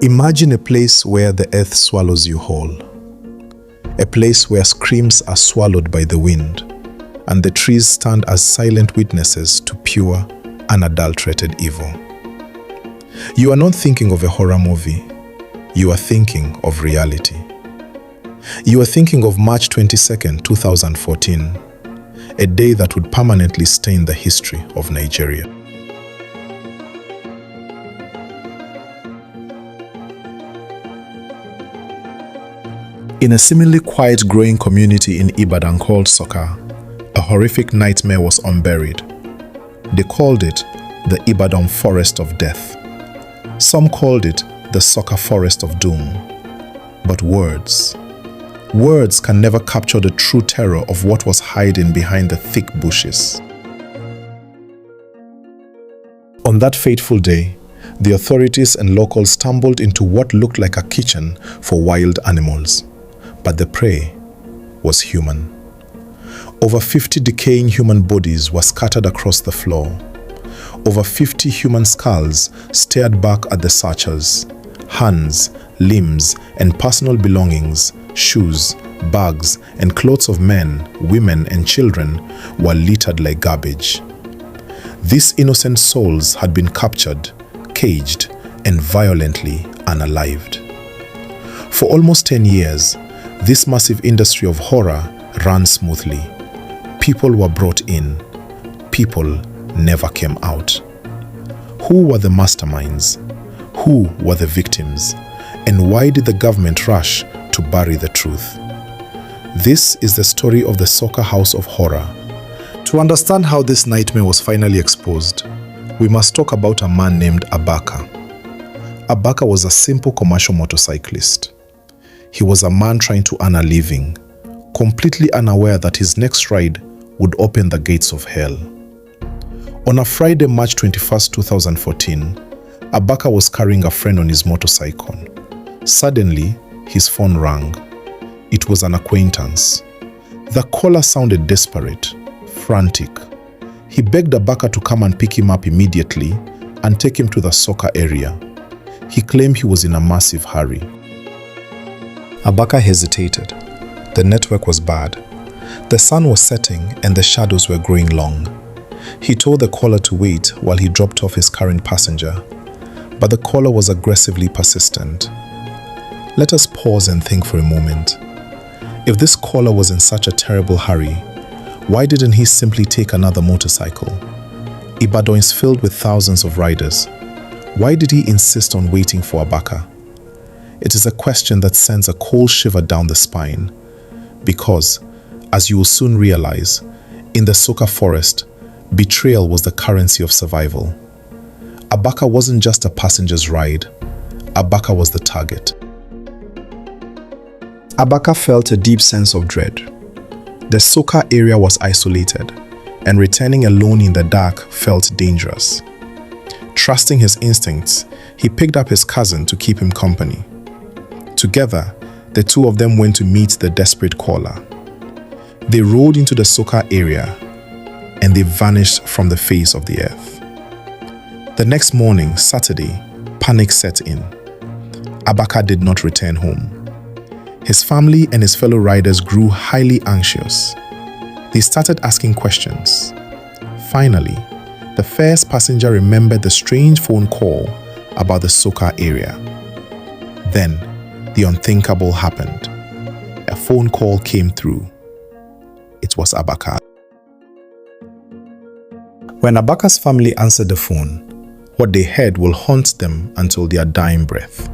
Imagine a place where the earth swallows you whole. A place where screams are swallowed by the wind, and the trees stand as silent witnesses to pure, unadulterated evil. You are not thinking of a horror movie. You are thinking of reality. You are thinking of March 22nd, 2014, a day that would permanently stain the history of Nigeria. In a seemingly quiet growing community in Ibadan called Soka, a horrific nightmare was unburied. They called it the Ibadan Forest of Death. Some called it the Soka Forest of Doom. But words can never capture the true terror of what was hiding behind the thick bushes. On that fateful day, the authorities and locals stumbled into what looked like a kitchen for wild animals. But the prey was human. Over 50 decaying human bodies were scattered across the floor. Over 50 human skulls stared back at the searchers. Hands, limbs, and personal belongings, shoes, bags, and clothes of men, women, and children were littered like garbage. These innocent souls had been captured, caged, and violently unalived. For almost 10 years, this massive industry of horror ran smoothly. People were brought in. People never came out. Who were the masterminds? Who were the victims? And why did the government rush to bury the truth? This is the story of the Soka House of Horror. To understand how this nightmare was finally exposed, we must talk about a man named Abaka. Abaka was a simple commercial motorcyclist. He was a man trying to earn a living, completely unaware that his next ride would open the gates of hell. On a Friday, March 21st, 2014, Abaka was carrying a friend on his motorcycle. Suddenly, his phone rang. It was an acquaintance. The caller sounded desperate, frantic. He begged Abaka to come and pick him up immediately and take him to the Soka area. He claimed he was in a massive hurry. Abaka hesitated. The network was bad. The sun was setting and the shadows were growing long. He told the caller to wait while he dropped off his current passenger, but the caller was aggressively persistent. Let us pause and think for a moment. If this caller was in such a terrible hurry, why didn't he simply take another motorcycle? Ibadan is filled with thousands of riders. Why did he insist on waiting for Abaka? It is a question that sends a cold shiver down the spine, because, as you will soon realize, in the Soka forest, betrayal was the currency of survival. Abaka wasn't just a passenger's ride. Abaka was the target. Abaka felt a deep sense of dread. The Soka area was isolated, and returning alone in the dark felt dangerous. Trusting his instincts, he picked up his cousin to keep him company. Together, the two of them went to meet the desperate caller. They rode into the Soka area, and they vanished from the face of the earth. The next morning, Saturday, panic set in. Abaka did not return home. His family and his fellow riders grew highly anxious. They started asking questions. Finally, the first passenger remembered the strange phone call about the Soka area. Then, the unthinkable happened. A phone call came through. It was Abaka. When Abaka's family answered the phone, what they heard will haunt them until their dying breath.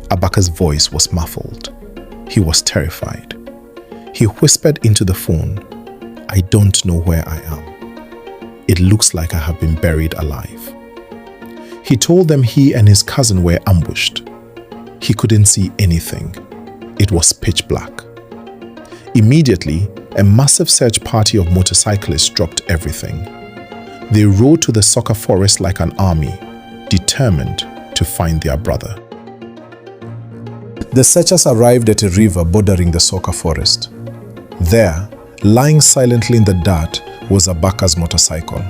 Abaka's voice was muffled. He was terrified. He whispered into the phone, "I don't know where I am. It looks like I have been buried alive." He told them he and his cousin were ambushed. He couldn't see anything. It was pitch black. Immediately, a massive search party of motorcyclists dropped everything. They rode to the Soka forest like an army, determined to find their brother. The searchers arrived at a river bordering the Soka forest. There, lying silently in the dirt, was Abaka's motorcycle.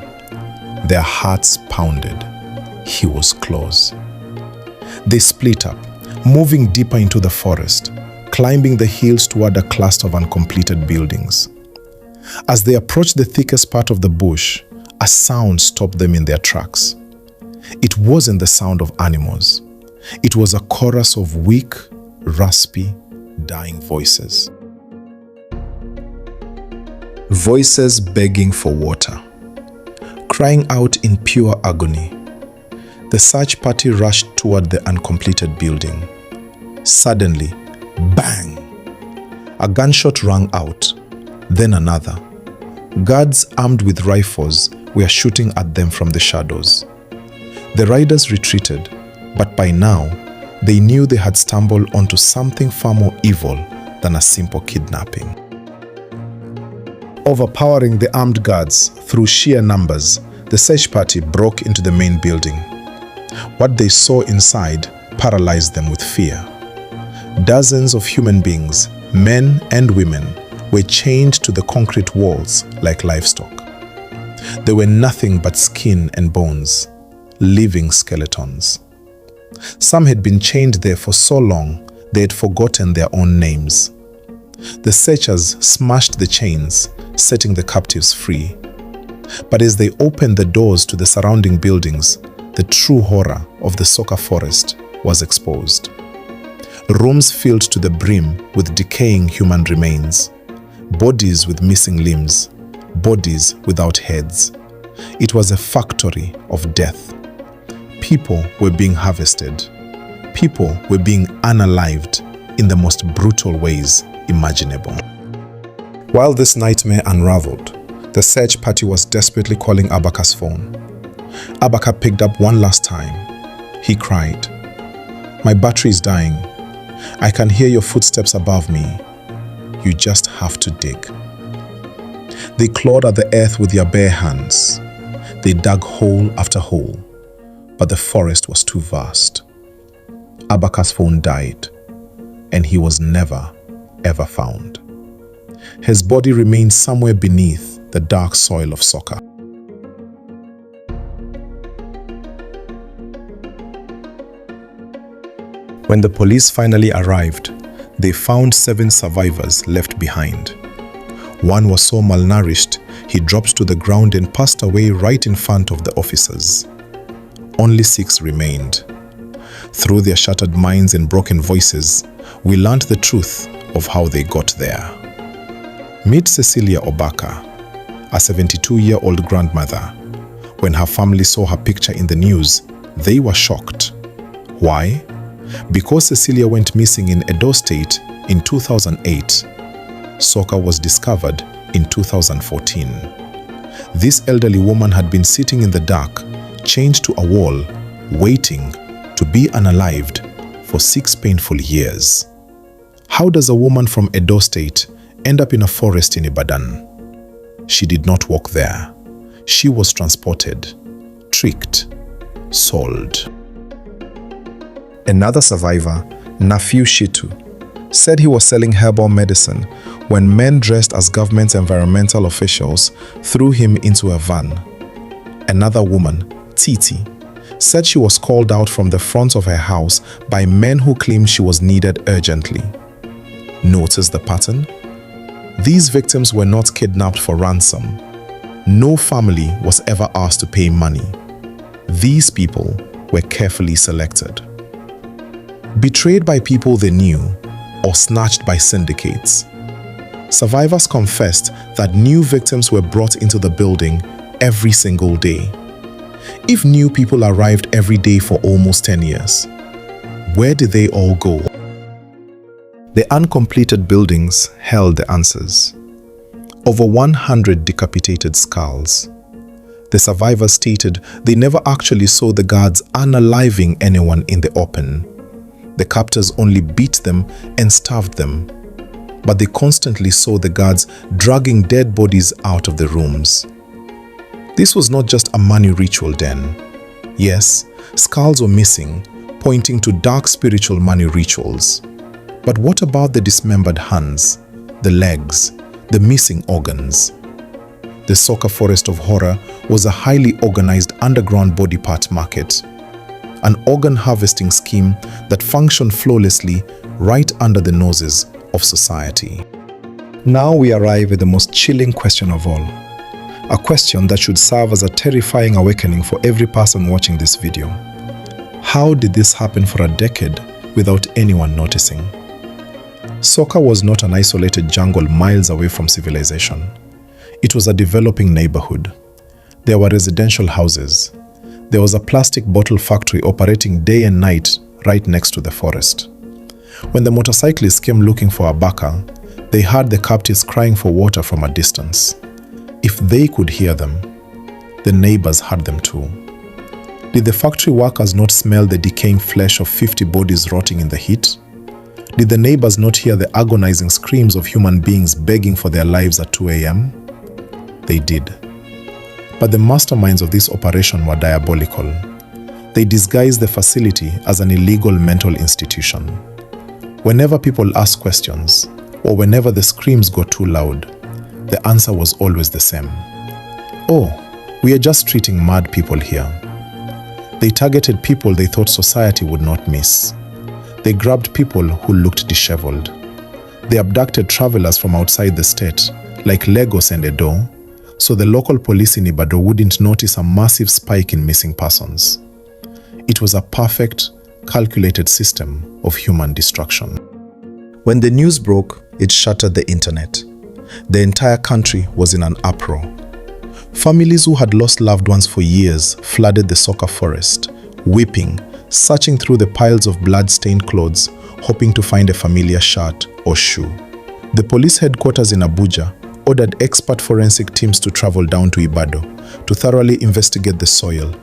Their hearts pounded. He was close. They split up, moving deeper into the forest, climbing the hills toward a cluster of uncompleted buildings. As they approached the thickest part of the bush, a sound stopped them in their tracks. It wasn't the sound of animals. It was a chorus of weak, raspy, dying voices. Voices begging for water, crying out in pure agony. The search party rushed toward the uncompleted building. Suddenly, bang! A gunshot rang out, then another. Guards armed with rifles were shooting at them from the shadows. The riders retreated, but by now, they knew they had stumbled onto something far more evil than a simple kidnapping. Overpowering the armed guards through sheer numbers, the search party broke into the main building. What they saw inside paralyzed them with fear. Dozens of human beings, men and women, were chained to the concrete walls like livestock. They were nothing but skin and bones, living skeletons. Some had been chained there for so long they had forgotten their own names. The searchers smashed the chains, setting the captives free. But as they opened the doors to the surrounding buildings, the true horror of the Soka forest was exposed. Rooms filled to the brim with decaying human remains, bodies with missing limbs, bodies without heads. It was a factory of death. People were being harvested. People were being unalived in the most brutal ways imaginable. While this nightmare unraveled, the search party was desperately calling Abaka's phone. Abaka picked up one last time. He cried, "My battery is dying. I can hear your footsteps above me. You just have to dig." They clawed at the earth with their bare hands. They dug hole after hole, but the forest was too vast. Abaka's phone died, and he was never, ever found. His body remained somewhere beneath the dark soil of Soka. When the police finally arrived, they found 7 survivors left behind. One was so malnourished, he dropped to the ground and passed away right in front of the officers. Only 6 remained. Through their shattered minds and broken voices, we learned the truth of how they got there. Meet Cecilia Abaka, a 72-year-old grandmother. When her family saw her picture in the news, they were shocked. Why? Because Cecilia went missing in Edo State in 2008. Soka was discovered in 2014. This elderly woman had been sitting in the dark, chained to a wall, waiting to be unalived for 6 painful years. How does a woman from Edo State end up in a forest in Ibadan? She did not walk there. She was transported, tricked, sold. Another survivor, Nafiu Shitu, said he was selling herbal medicine when men dressed as government environmental officials threw him into a van. Another woman, Titi, said she was called out from the front of her house by men who claimed she was needed urgently. Notice the pattern? These victims were not kidnapped for ransom. No family was ever asked to pay money. These people were carefully selected. Betrayed by people they knew or snatched by syndicates. Survivors confessed that new victims were brought into the building every single day. If new people arrived every day for almost 10 years, where did they all go? The uncompleted buildings held the answers. Over 100 decapitated skulls. The survivors stated they never actually saw the guards unaliving anyone in the open. The captors only beat them and starved them, but they constantly saw the guards dragging dead bodies out of the rooms. This was not just a money ritual then. Yes, skulls were missing, pointing to dark spiritual money rituals. But what about the dismembered hands, the legs, the missing organs? The Soka Forest of Horror was a highly organized underground body part market. an organ harvesting scheme that functioned flawlessly right under the noses of society. Now we arrive at the most chilling question of all. A question that should serve as a terrifying awakening for every person watching this video. How did this happen for a decade without anyone noticing? Soka was not an isolated jungle miles away from civilization. It was a developing neighborhood. There were residential houses. There was a plastic bottle factory operating day and night right next to the forest. When the motorcyclists came looking for Abaka, they heard the captives crying for water from a distance. If they could hear them, the neighbors heard them too. Did the factory workers not smell the decaying flesh of 50 bodies rotting in the heat? Did the neighbors not hear the agonizing screams of human beings begging for their lives at 2 a.m.? They did. But the masterminds of this operation were diabolical. They disguised the facility as an illegal mental institution. Whenever people asked questions, or whenever the screams got too loud, the answer was always the same. Oh, we are just treating mad people here. They targeted people they thought society would not miss. They grabbed people who looked disheveled. They abducted travelers from outside the state, like Lagos and Edo, so the local police in Ibadan wouldn't notice a massive spike in missing persons. It was a perfect, calculated system of human destruction. When the news broke, it shattered the internet. The entire country was in an uproar. Families who had lost loved ones for years flooded the Soka forest, weeping, searching through the piles of blood-stained clothes, hoping to find a familiar shirt or shoe. The police headquarters in Abuja ordered expert forensic teams to travel down to Ibadan to thoroughly investigate the soil,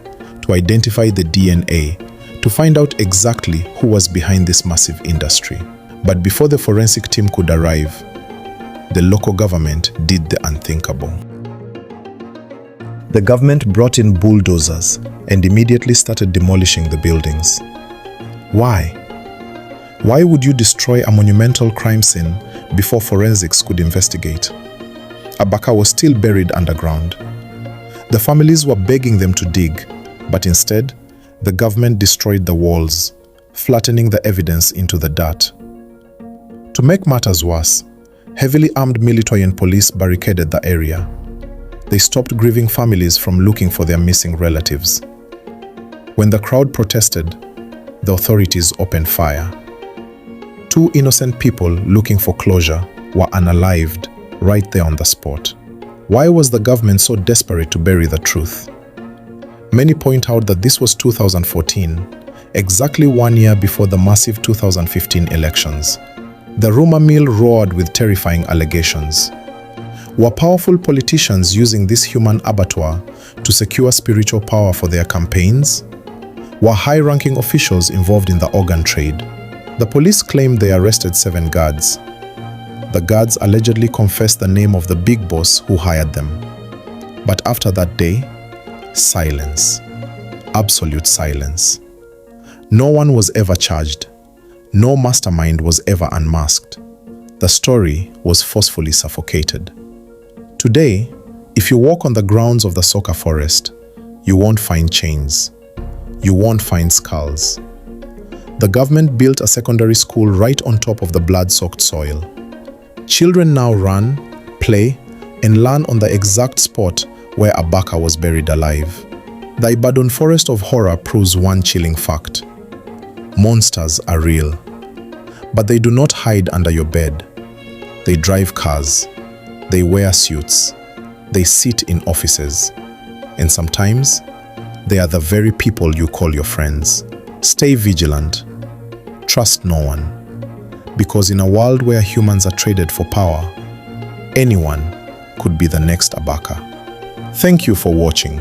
to identify the DNA, to find out exactly who was behind this massive industry. But before the forensic team could arrive, the local government did the unthinkable. The government brought in bulldozers and immediately started demolishing the buildings. Why? Why would you destroy a monumental crime scene before forensics could investigate? Abaka was still buried underground. The families were begging them to dig, but instead, the government destroyed the walls, flattening the evidence into the dirt. To make matters worse, heavily armed military and police barricaded the area. They stopped grieving families from looking for their missing relatives. When the crowd protested, the authorities opened fire. 2 innocent people looking for closure were unalived right there on the spot. Why was the government so desperate to bury the truth? Many point out that this was 2014, exactly 1 year before the massive 2015 elections. The rumor mill roared with terrifying allegations. Were powerful politicians using this human abattoir to secure spiritual power for their campaigns? Were high-ranking officials involved in the organ trade? The police claimed they arrested 7 guards. The guards allegedly confessed the name of the big boss who hired them. But after that day, silence. Absolute silence. No one was ever charged. No mastermind was ever unmasked. The story was forcefully suffocated. Today, if you walk on the grounds of the Soka forest, you won't find chains. You won't find skulls. The government built a secondary school right on top of the blood-soaked soil. Children now run, play, and learn on the exact spot where Abaka was buried alive. The Ibadan forest of horror proves one chilling fact. Monsters are real. But they do not hide under your bed. They drive cars. They wear suits. They sit in offices. And sometimes, they are the very people you call your friends. Stay vigilant. Trust no one. Because in a world where humans are traded for power, anyone could be the next Abaka. Thank you for watching.